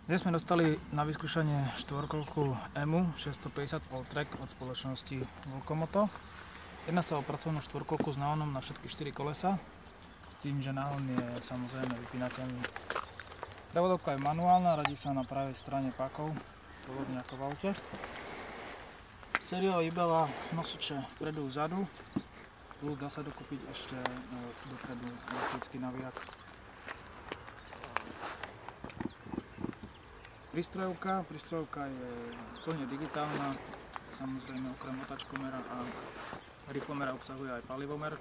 Dnes sme dostali na vyskúšanie štvorkolku EMU 650 Poltrek od spoločnosti Volkomoto. Jedná sa o pracovnú štvorkolku s náhonom na všetky 4 kolesa, s tým, že náhon je samozrejme vypínateľný. Prevodovka je manuálna, radí sa na pravej strane pákov, podobne ako v aute. Sériová výbava, nosiče vpredu vzadu, plus dá sa dokúpiť ešte dopredu elektrický nabíjak. Prístrojovka je plne digitálna, samozrejme okrem otáčkomera a rýchlomera obsahuje aj palivomer.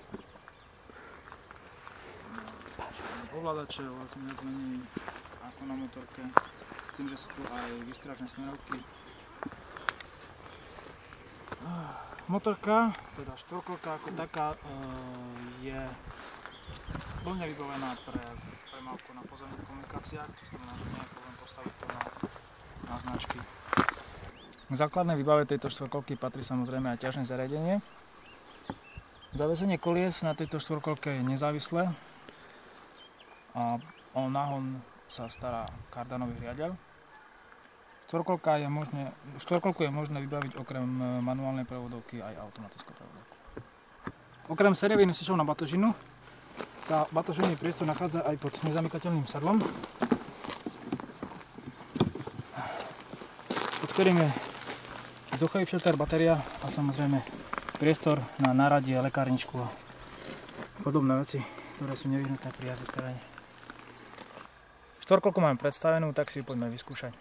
Ovládače vlastne zmení ako na motorke, s tým, že sú tu aj výstražné smerovky. Motorka, teda štvorkolka ako taká, je plne vybavená pre premávku na pozemných komunikáciách, čo znamená, že nie je problém postaviť to na značky. K základnej výbave tejto štvorkolky patrí samozrejme aj ťažné zariadenie. Zavesenie kolies na tejto štvorkolke je nezávislé a o náhon sa stará kardanový riadeľ. Štvorkolku je možné vybaviť okrem manuálnej prevodovky aj automatickou prevodovku. Okrem sériových nosičov na batožinu sa batožinný priestor nachádza aj pod nezamykateľným sadlom, pod ktorým je vzduchový filter, batéria a samozrejme priestor na náradie, lekárničku a podobné veci, ktoré sú nevyhnutné pri jazde v teréne. Štvorkolku máme predstavenú, tak si ju poďme vyskúšať.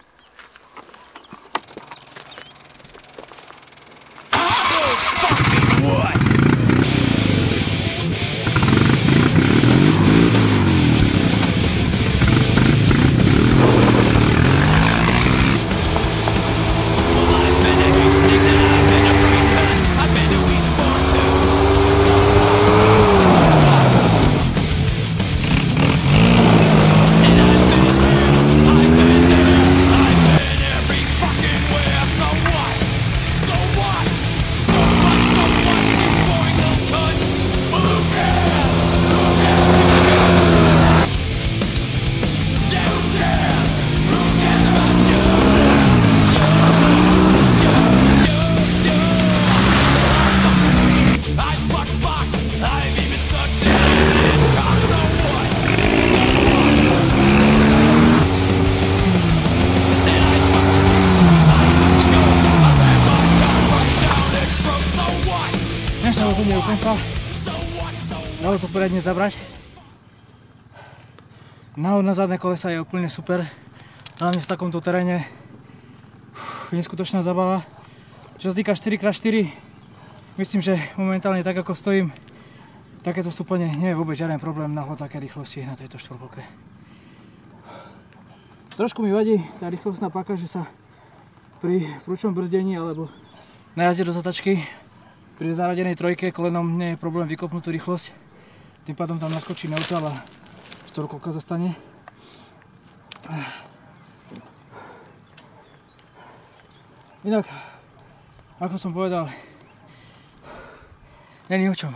Dalo to poriadne zabrať. Návod na zadné kolesa je úplne super, hlavne v takomto teréne. Neskutočná zabava. Čo sa týka 4x4, myslím, že momentálne tak ako stojím, takéto stúpanie nie je vôbec žiaden problém na hocakej rýchlosti na tejto štvorkolke. Trošku mi vadí tá rýchlostná páka, že sa pri prúčnom brzdení alebo na jazde do zatačky pri zaradenej trojke kolenom nie je problém vykopnúť tú rýchlosť. Tým pádom tam naskočí neutral a štvorkolka zastane. Inak, ako som povedal, není o čom.